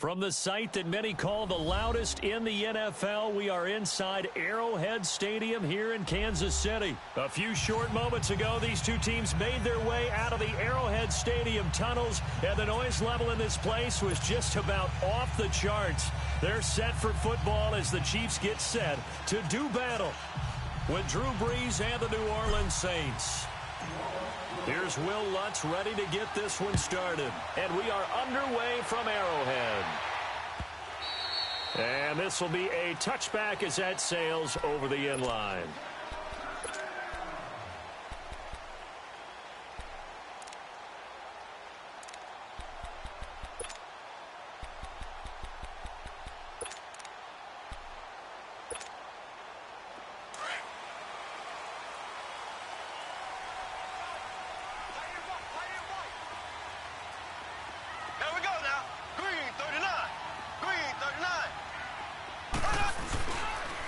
From the site that many call the loudest in the NFL, we are inside Arrowhead Stadium here in Kansas City. A few short moments ago, these two teams made their way out of the Arrowhead Stadium tunnels, and the noise level in this place was just about off the charts. They're set for football as the Chiefs get set to do battle with Drew Brees and the New Orleans Saints. Here's Will Lutz ready to get this one started. And we are underway from Arrowhead. And this will be a touchback as that sails over the end line.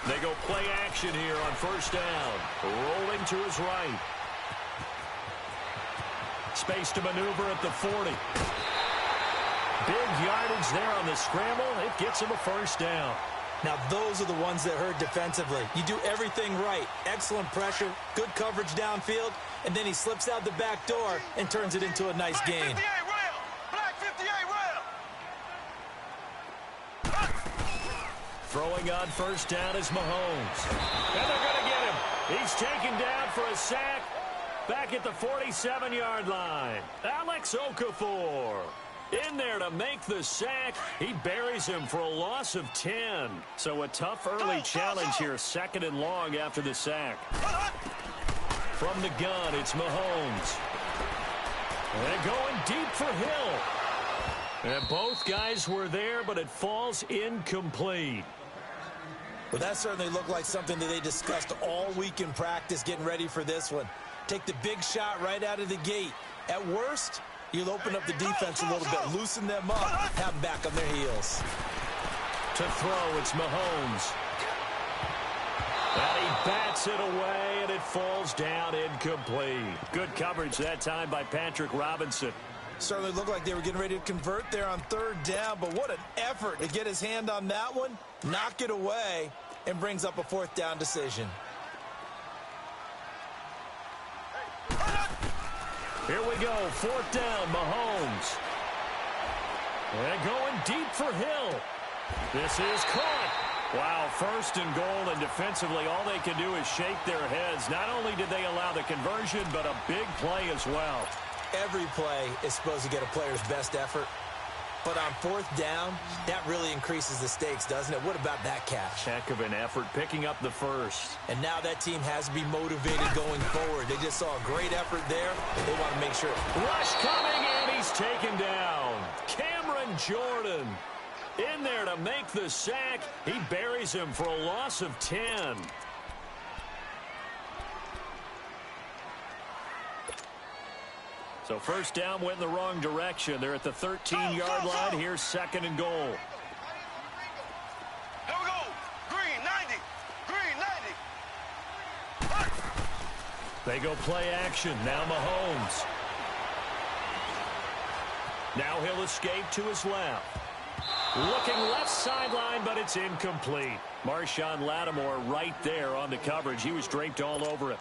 They go play action here on first down. Rolling to his right. Space to maneuver at the 40. Big yardage there on the scramble. It gets him a first down. Now those are the ones that hurt defensively. You do everything right. Excellent pressure, good coverage downfield, and then he slips out the back door and turns it into a nice gain. Throwing on first down is Mahomes. And they're going to get him. He's taken down for a sack back at the 47-yard line. Alex Okafor in there to make the sack. He buries him for a loss of 10. So a tough early challenge here, second and long after the sack. From the gun, it's Mahomes. And going deep for Hill. And both guys were there, but it falls incomplete. Well, that certainly looked like something that they discussed all week in practice getting ready for this one. Take the big shot right out of the gate. At worst, you'll open up the defense a little bit, loosen them up, have them back on their heels. To throw, it's Mahomes. And he bats it away, and it falls down incomplete. Good coverage that time by Patrick Robinson. Certainly looked like they were getting ready to convert there on third down, but what an effort to get his hand on that one, knock it away, and brings up a fourth down decision. Here we go, fourth down, Mahomes. And going deep for Hill. This is caught. Wow, first and goal, and defensively all they can do is shake their heads. Not only did they allow the conversion, but a big play as well. Every play is supposed to get a player's best effort. But on fourth down, that really increases the stakes, doesn't it? What about that catch? Heck of an effort, picking up the first. And now that team has to be motivated going forward. They just saw a great effort there. They want to make sure. Rush coming, and he's taken down. Cameron Jordan in there to make the sack. He buries him for a loss of 10. So first down went in the wrong direction. They're at the 13-yard line. Here's second and goal. Here we go. Green 90. Green 90. They go play action. Now Mahomes. Now he'll escape to his left. Looking left sideline, but it's incomplete. Marshawn Lattimore right there on the coverage. He was draped all over it.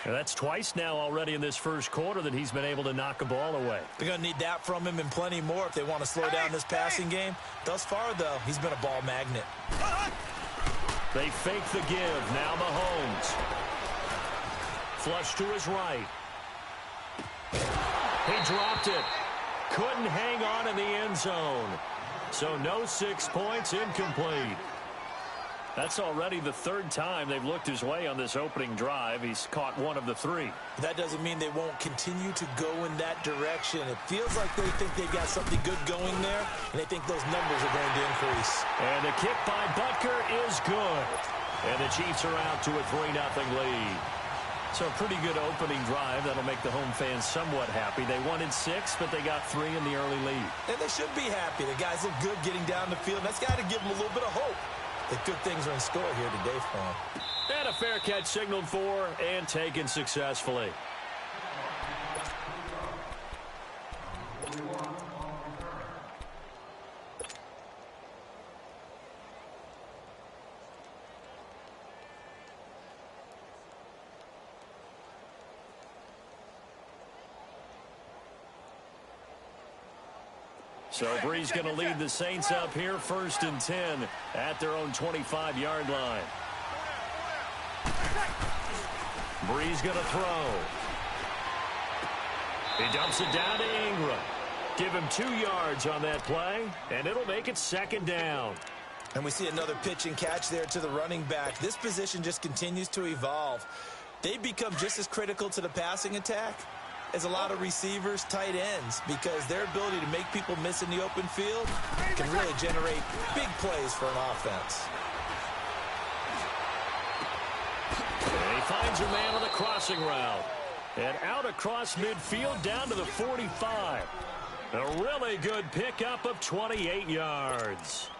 And that's twice now already in this first quarter that he's been able to knock a ball away. They're going to need that from him and plenty more if they want to slow down this passing game. Thus far, though, he's been a ball magnet. They fake the give. Now Mahomes. Flush to his right. He dropped it. Couldn't hang on in the end zone. So no 6 points, incomplete. That's already the third time they've looked his way on this opening drive. He's caught one of the three. That doesn't mean they won't continue to go in that direction. It feels like they think they got something good going there, and they think those numbers are going to increase. And the kick by Butker is good. And the Chiefs are out to a 3-0 lead. So a pretty good opening drive. That'll make the home fans somewhat happy. They wanted 6, but they got 3 in the early lead. And they should be happy. The guys look good getting down the field. That's got to give them a little bit of hope that good things are in store here today for them. And a fair catch signaled for and taken successfully. So Brees going to lead the Saints up here 1st and 10 at their own 25-yard line. Brees going to throw. He dumps it down to Ingram. Give him 2 yards on that play, and it'll make it 2nd down. And we see another pitch and catch there to the running back. This position just continues to evolve. They become just as critical to the passing attack as a lot of receivers, tight ends, because their ability to make people miss in the open field can really generate big plays for an offense. And he finds a man on the crossing route. And out across midfield down to the 45. A really good pickup of 28 yards.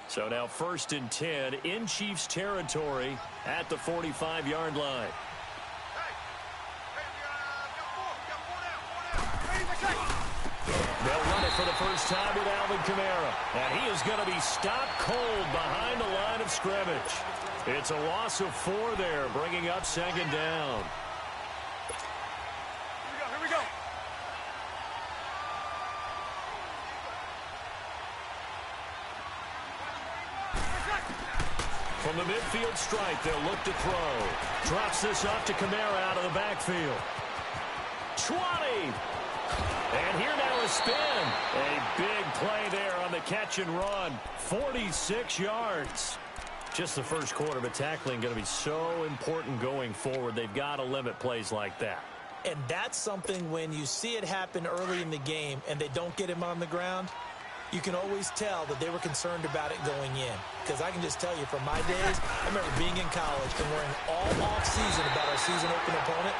So now 1st and 10 in Chiefs territory at the 45-yard line. They'll run it for the first time with Alvin Kamara. And he is going to be stopped cold behind the line of scrimmage. It's a loss of 4 there, bringing up 2nd down. Here we go. From the midfield stripe, they'll look to throw. Drops this off to Kamara out of the backfield. 20. And here now a spin. A big play there on the catch and run. 46 yards. Just the first quarter, but tackling going to be so important going forward. They've got to limit plays like that. And that's something when you see it happen early in the game and they don't get him on the ground, you can always tell that they were concerned about it going in. Because I can just tell you from my days, I remember being in college and worrying all off-season about our season-open opponent,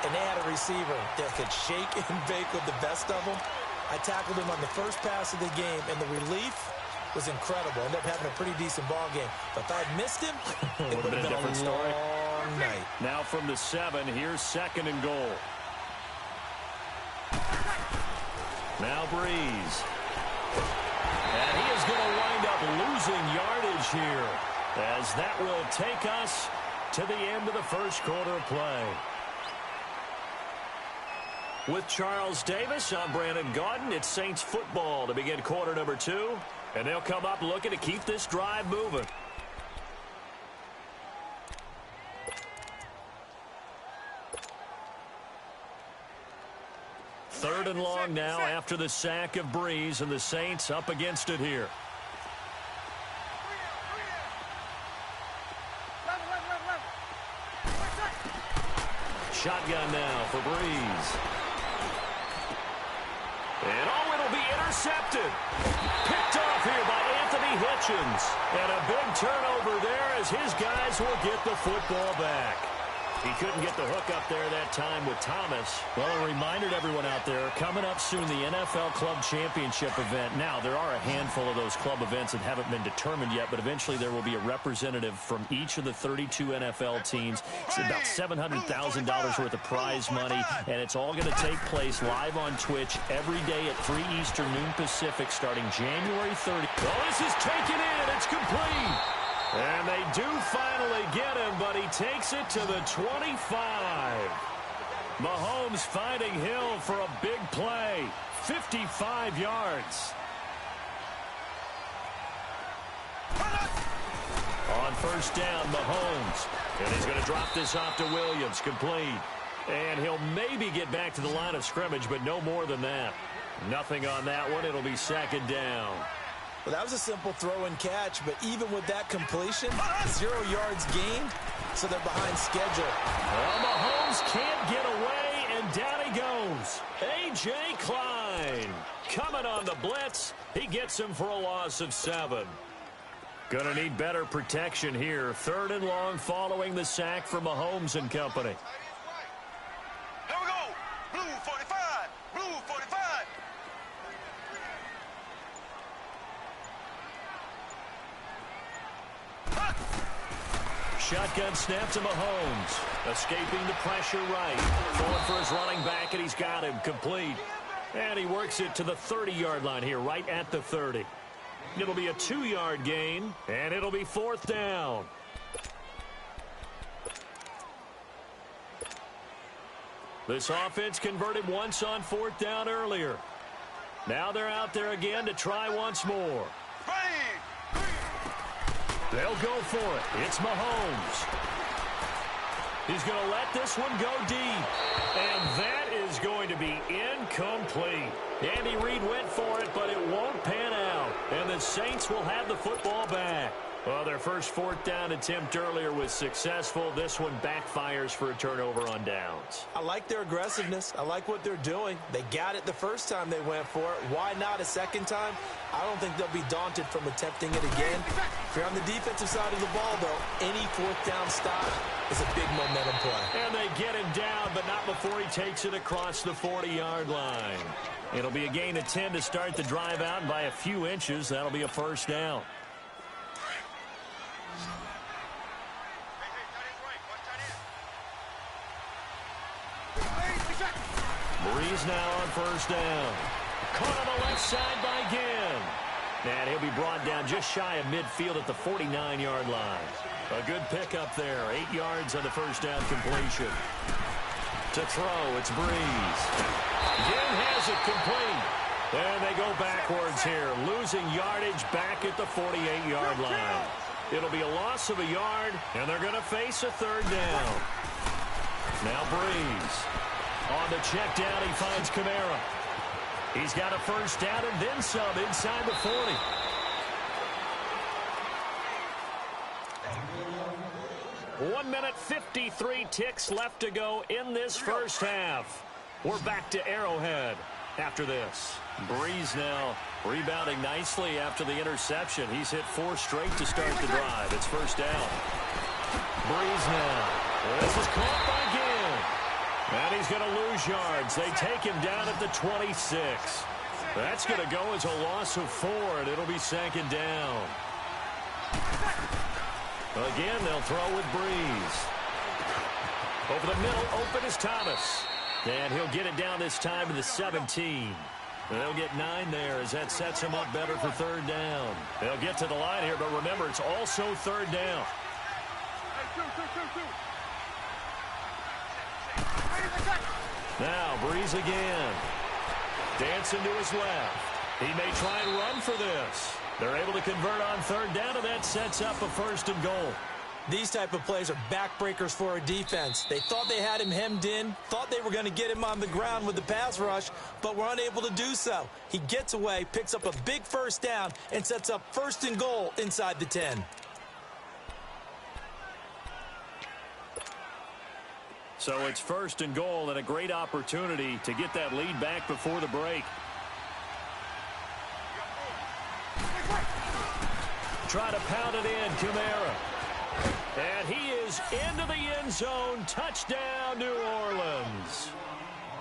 and they had a receiver that could shake and bake with the best of them. I tackled him on the first pass of the game, and the relief was incredible. Ended up having a pretty decent ball game. But if I'd missed him, it would have been a different story. long night. Now from the 7, here's 2nd and goal. Now Brees. And he is going to wind up losing yardage here, as that will take us to the end of the first quarter of play. With Charles Davis, I'm Brandon Gaudin. It's Saints football to begin quarter number 2. And they'll come up looking to keep this drive moving. Third and long now after the sack of Brees, and the Saints up against it here. Shotgun now for Brees. And it'll be intercepted. Picked off here by Anthony Hitchens. And a big turnover there as his guys will get the football back. He couldn't get the hook up there that time with Thomas. Well, a reminder to everyone out there, coming up soon, the NFL Club Championship event. Now, there are a handful of those club events that haven't been determined yet, but eventually there will be a representative from each of the 32 NFL teams. It's about $700,000 worth of prize money, and it's all going to take place live on Twitch every day at 3 Eastern, noon Pacific, starting January 30th. Oh, this is taken in. It's complete. And they do finally get him, but he takes it to the 25. Mahomes finding Hill for a big play. 55 yards. On first down, Mahomes. And he's going to drop this off to Williams. Complete. And he'll maybe get back to the line of scrimmage, but no more than that. Nothing on that one. It'll be 2nd down. Well, that was a simple throw and catch, but even with that completion, 0 yards gained, so they're behind schedule. Well, Mahomes can't get away, and down he goes. A.J. Klein coming on the blitz. He gets him for a loss of 7. Going to need better protection here. 3rd and long following the sack from Mahomes and company. Here we go. Blue 45. Blue 45. Shotgun snap to Mahomes. Escaping the pressure right. Going for his running back, and he's got him complete. And he works it to the 30-yard line here, right at the 30. It'll be a 2-yard gain, and it'll be 4th down. This offense converted once on 4th down earlier. Now they're out there again to try once more. They'll go for it. It's Mahomes. He's going to let this one go deep. And that is going to be incomplete. Andy Reid went for it, but it won't pan out. And the Saints will have the football back. Well, their first 4th down attempt earlier was successful. This one backfires for a turnover on downs. I like their aggressiveness. I like what they're doing. They got it the first time they went for it. Why not a second time? I don't think they'll be daunted from attempting it again. If you're on the defensive side of the ball, though, any 4th down stop is a big momentum play. And they get him down, but not before he takes it across the 40-yard line. It'll be a gain of 10 to start the drive out, and by a few inches, that'll be a first down. Breeze now on first down. Caught on the left side by Ginn. And he'll be brought down just shy of midfield at the 49-yard line. A good pickup there. 8 yards on the first down completion. To throw, it's Breeze. Ginn has it complete. And they go backwards here, losing yardage back at the 48-yard line. It'll be a loss of a yard, and they're going to face a 3rd down. Now Breeze. On the check down, he finds Kamara. He's got a first down and then some inside the 40. One minute, 53 ticks left to go in this first half. We're back to Arrowhead after this. Breeze now rebounding nicely after the interception. He's hit 4 straight to start the drive. It's first down. Breeze now. This is caught by Ginn. And he's going to lose yards. They take him down at the 26. That's going to go as a loss of 4, and it'll be 2nd down. Again, they'll throw with Breeze. Over the middle, open is Thomas. And he'll get it down this time to the 17. They'll get 9 there as that sets him up better for 3rd down. They'll get to the line here, but remember, it's also 3rd down. Now, Breeze again. Dancing to his left. He may try and run for this. They're able to convert on 3rd down, and that sets up a 1st and goal. These type of plays are backbreakers for a defense. They thought they had him hemmed in, thought they were going to get him on the ground with the pass rush, but were unable to do so. He gets away, picks up a big first down, and sets up 1st and goal inside the 10. So it's 1st and goal and a great opportunity to get that lead back before the break. Try to pound it in, Kamara. And he is into the end zone. Touchdown, New Orleans.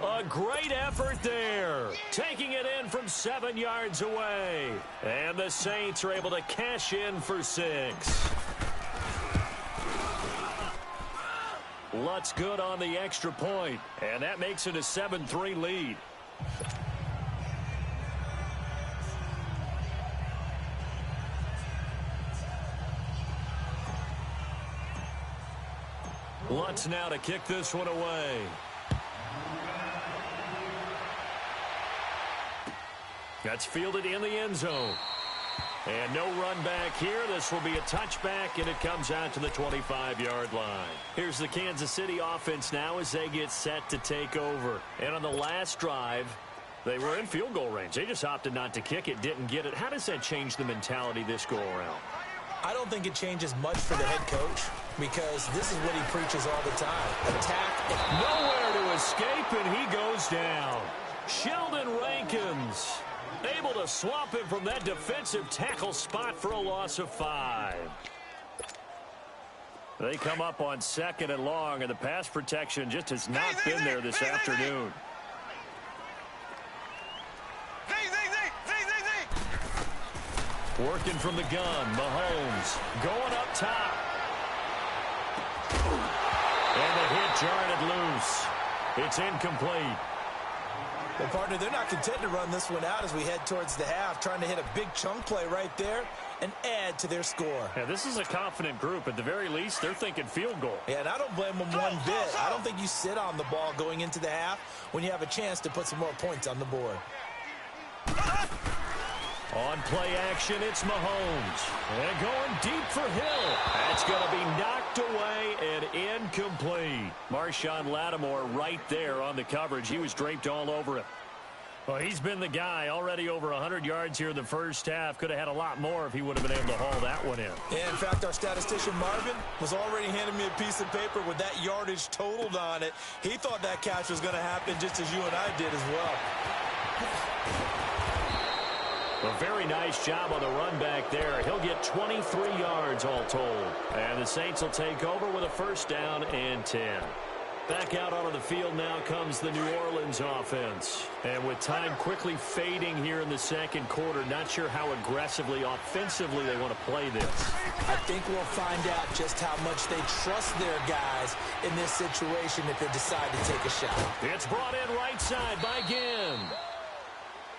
A great effort there. Taking it in from 7 yards away. And the Saints are able to cash in for 6. Lutz good on the extra point, and that makes it a 7-3 lead. Lutz now to kick this one away. That's fielded in the end zone. And no run back here. This will be a touchback, and it comes out to the 25-yard line. Here's the Kansas City offense now as they get set to take over. And on the last drive, they were in field goal range. They just opted not to kick it, didn't get it. How does that change the mentality this go-around? I don't think it changes much for the head coach because this is what he preaches all the time. Attack. Nowhere to escape, and he goes down. Sheldon Rankins able to swamp him from that defensive tackle spot for a loss of 5. They come up on 2nd and long, and the pass protection just has not been there this afternoon. Working from the gun, Mahomes going up top. And the hit jarred it loose. It's incomplete. Well, partner, they're not content to run this one out as we head towards the half, trying to hit a big chunk play right there and add to their score. Yeah, this is a confident group. At the very least, they're thinking field goal. Yeah, and I don't blame them one bit. I don't think you sit on the ball going into the half when you have a chance to put some more points on the board. On play action, it's Mahomes. And going deep for Hill. That's going to be knocked away and incomplete. Marshawn Lattimore right there on the coverage. He was draped all over it. Well, he's been the guy. Already over 100 yards here in the first half. Could have had a lot more if he would have been able to haul that one in. Yeah, in fact, our statistician Marvin was already handing me a piece of paper with that yardage totaled on it. He thought that catch was going to happen just as you and I did as well. A very nice job on the run back there. He'll get 23 yards all told. And the Saints will take over with a first down and 10. Back out onto the field now comes the New Orleans offense. And with time quickly fading here in the second quarter, not sure how aggressively, offensively they want to play this. I think we'll find out just how much they trust their guys in this situation if they decide to take a shot. It's brought in right side by Ginn.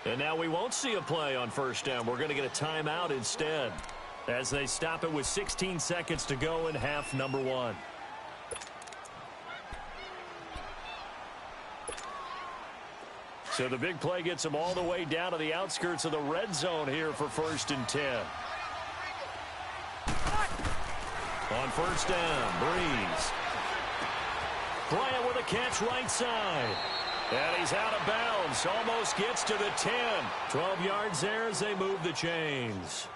And now we won't see a play on first down. We're going to get a timeout instead as they stop it with 16 seconds to go in half number one. So the big play gets them all the way down to the outskirts of the red zone here for first and 10. On first down, Breeze. Bryant with a catch right side. And he's out of bounds. Almost gets to the 10. 12 yards there as they move the chains.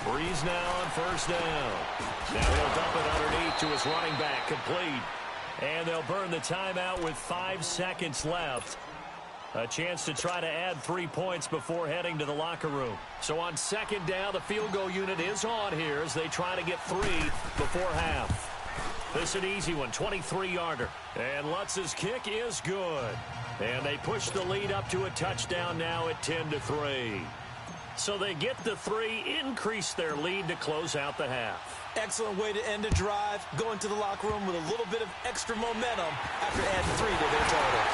Breeze now on first down. Now he'll dump it underneath to his running back, complete. And they'll burn the timeout with 5 seconds left. A chance to try to add 3 points before heading to the locker room. So on second down, the field goal unit is on here as they try to get 3 before half. This is an easy one, 23-yarder. And Lutz's kick is good. And they push the lead up to a touchdown now at 10-3. So they get the 3, increase their lead to close out the half. Excellent way to end a drive. Go into the locker room with a little bit of extra momentum after adding 3 to their total.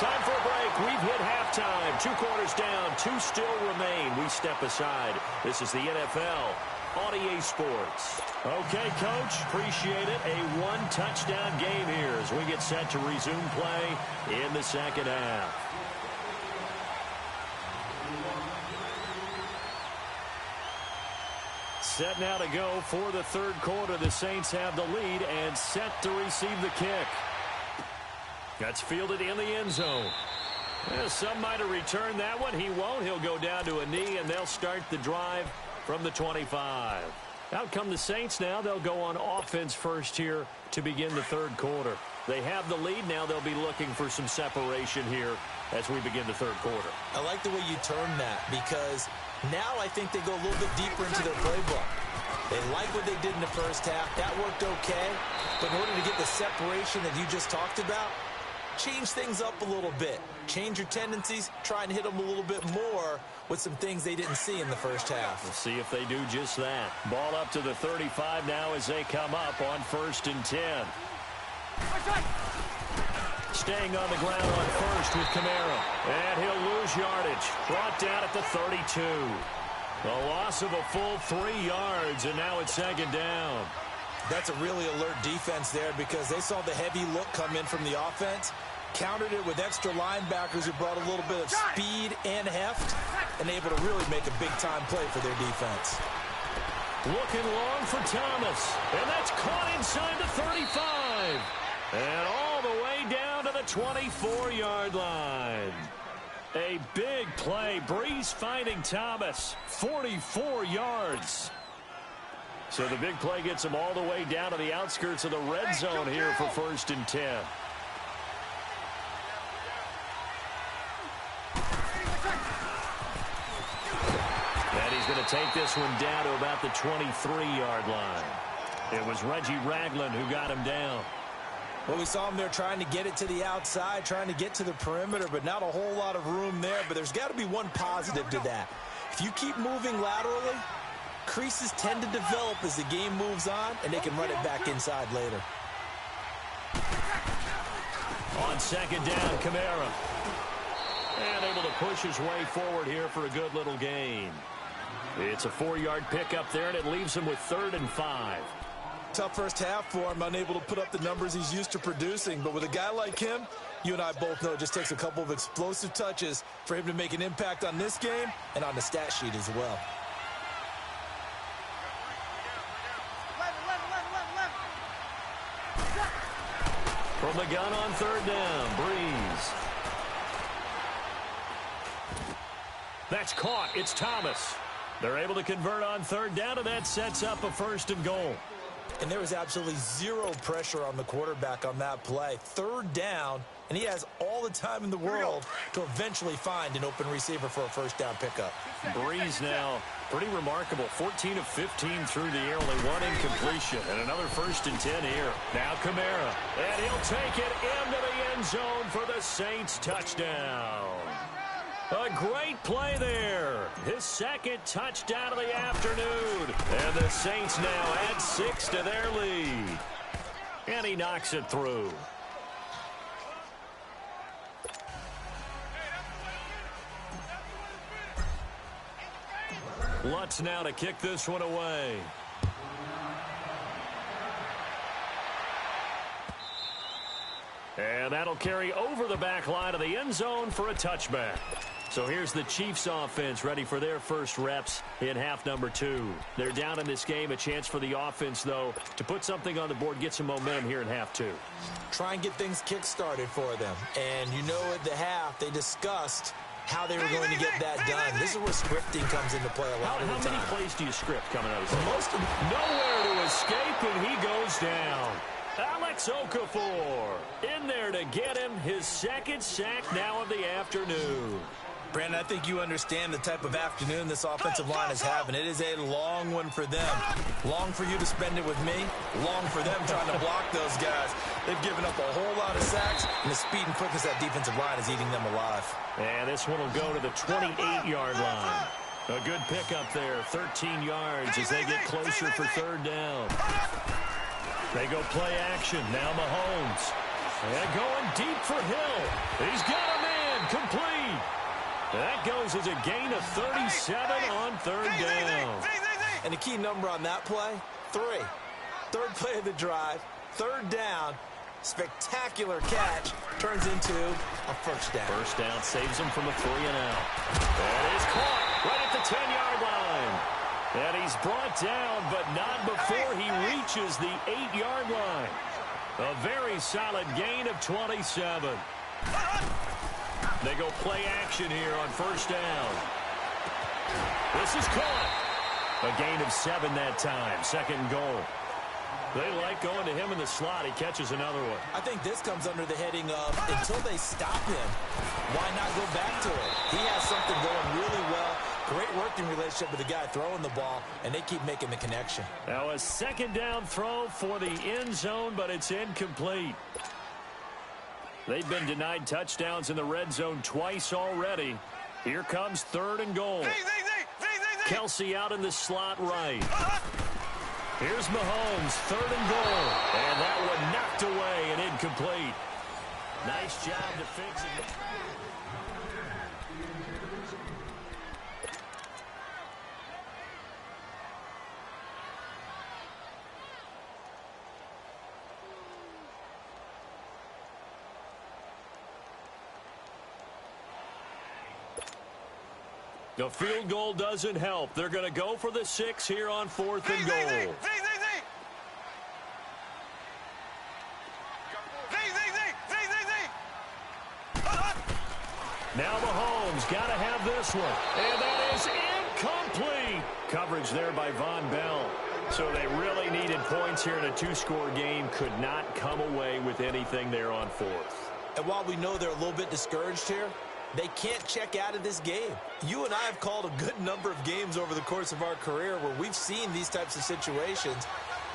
Time for a break. We've hit halftime. 2 quarters down. 2 still remain. We step aside. This is the NFL on EA Sports. Okay, Coach. Appreciate it. A 1-touchdown game here as we get set to resume play in the second half. Set now to go for the third quarter. The Saints have the lead and set to receive the kick. That's fielded in the end zone. Some might have returned that one. He won't. He'll go down to a knee, and they'll start the drive from the 25. Out come the Saints now. They'll go on offense first here to begin the third quarter. They have the lead. Now they'll be looking for some separation here as we begin the third quarter. I like the way you term that because now I think they go a little bit deeper into their playbook. They like what they did in the first half. That worked okay. But in order to get the separation that you just talked about, change things up a little bit. Change your tendencies. Try and hit them a little bit more with some things they didn't see in the first half. We'll see if they do just that. Ball up to the 35 now as they come up on first and 10. Staying on the ground on first with Kamara. And he'll lose yardage. Brought down at the 32. A loss of a full 3 yards, and now it's second down. That's a really alert defense there because they saw the heavy look come in from the offense, countered it with extra linebackers who brought a little bit of speed and heft, and able to really make a big-time play for their defense. Looking long for Thomas, and that's caught inside the 35. And all the way down to the 24-yard line. A big play. Breeze finding Thomas. 44 yards. So the big play gets him all the way down to the outskirts of the red zone here for first and 10. And he's going to take this one down to about the 23-yard line. It was Reggie Ragland who got him down. Well, we saw him there trying to get it to the outside, trying to get to the perimeter, but not a whole lot of room there. But there's got to be one positive to that. If you keep moving laterally, creases tend to develop as the game moves on, and they can run it back inside later. On second down, Kamara. And able to push his way forward here for a good little gain. It's a 4-yard pickup there, and it leaves him with 3rd and 5. Tough first half for him, unable to put up the numbers he's used to producing. But with a guy like him, you and I both know it just takes a couple of explosive touches for him to make an impact on this game and on the stat sheet as well. From the gun on 3rd down, Breeze. That's caught. It's Thomas. They're able to convert on 3rd down, and that sets up a 1st and goal. And there was absolutely zero pressure on the quarterback on that play. 3rd down, and he has all the time in the world to eventually find an open receiver for a 1st down pickup. Breeze now, pretty remarkable. 14 of 15 through the air, only 1 incompletion, and another 1st and 10 here. Now Kamara, and he'll take it into the end zone for the Saints touchdown. A great play there. His 2nd touchdown of the afternoon. And the Saints now add 6 to their lead. And he knocks it through. Lutz now to kick this one away. And that'll carry over the back line of the end zone for a touchback. So here's the Chiefs offense ready for their first reps in half number 2. They're down in this game. A chance for the offense, though, to put something on the board, get some momentum here in half 2. Try and get things kick-started for them. And you know at the half they discussed how they were going to get that done. This is where scripting comes into play a lot of the time. How many plays do you script coming out of this? Most of them. Nowhere to escape, and he goes down. Alex Okafor in there to get him his 2nd sack now of the afternoon. Brandon, I think you understand the type of afternoon this offensive line is having. It is a long one for them. Long for you to spend it with me. Long for them trying to block those guys. They've given up a whole lot of sacks, and the speed and quickness of that defensive line is eating them alive. And this one will go to the 28-yard line. A good pickup there, 13 yards as they get closer for 3rd down. They go play action. Now Mahomes. And going deep for Hill. He's got a man complete. That goes as a gain of 37 on 3rd down. And the key number on that play, 3. 3rd play of the drive, 3rd down. Spectacular catch turns into a 1st down. 1st down saves him from a 3-and-out. That is caught right at the 10-yard line. And he's brought down, but not before he reaches the 8-yard line. A very solid gain of 27. They go play action here on 1st down. This is caught. A gain of 7 that time. 2nd and goal. They like going to him in the slot. He catches another one. I think this comes under the heading of until they stop him, why not go back to it? He has something going really well. Great working relationship with the guy throwing the ball, and they keep making the connection. Now a 2nd down throw for the end zone, but it's incomplete. They've been denied touchdowns in the red zone twice already. Here comes 3rd and goal. Kelsey out in the slot right. Here's Mahomes, 3rd and goal. And that one knocked away and incomplete. Nice job defensively. The field goal doesn't help. They're going to go for the 6 here on 4th and goal. Now Mahomes got to have this one. And that is incomplete. Coverage there by Von Bell. So they really needed points here in a 2-score game. Could not come away with anything there on 4th. And while we know they're a little bit discouraged here, they can't check out of this game. You and I have called a good number of games over the course of our career where we've seen these types of situations.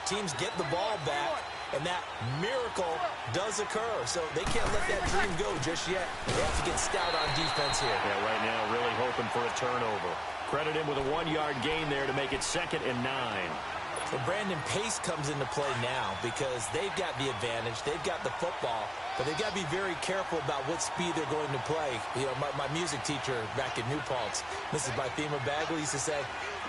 Teams get the ball back, and that miracle does occur. So they can't let that dream go just yet. They have to get stout on defense here. Yeah, right now really hoping for a turnover. Credit him with a 1-yard gain there to make it 2nd and 9. Well, Brandon, pace comes into play now because they've got the advantage. They've got the football, but they've got to be very careful about what speed they're going to play. You know, my music teacher back in New Paltz, Mrs. Bythema Bagley, used to say,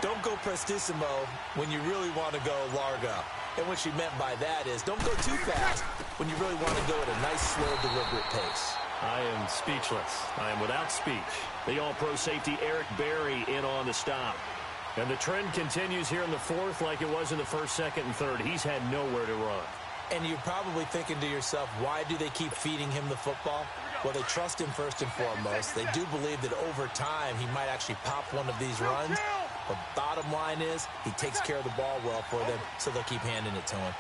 don't go prestissimo when you really want to go largo. And what she meant by that is don't go too fast when you really want to go at a nice, slow, deliberate pace. I am speechless. I am without speech. The all-pro safety Eric Berry in on the stop. And the trend continues here in the 4th like it was in the 1st, 2nd, and 3rd. He's had nowhere to run. And you're probably thinking to yourself, why do they keep feeding him the football? Well, they trust him first and foremost. They do believe that over time he might actually pop one of these runs. But bottom line is he takes care of the ball well for them, so they'll keep handing it to him.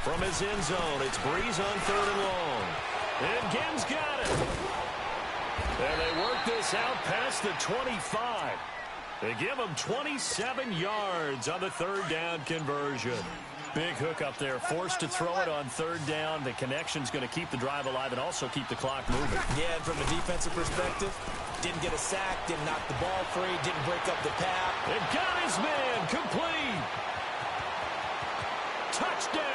From his end zone, it's Breeze on 3rd and long. And Gibbs got it. And they work this out past the 25. They give him 27 yards on the 3rd down conversion. Big hook up there, forced to throw it on 3rd down. The connection's going to keep the drive alive and also keep the clock moving. Yeah, and from a defensive perspective, didn't get a sack, didn't knock the ball free, didn't break up the path. And got his man complete. Touchdown.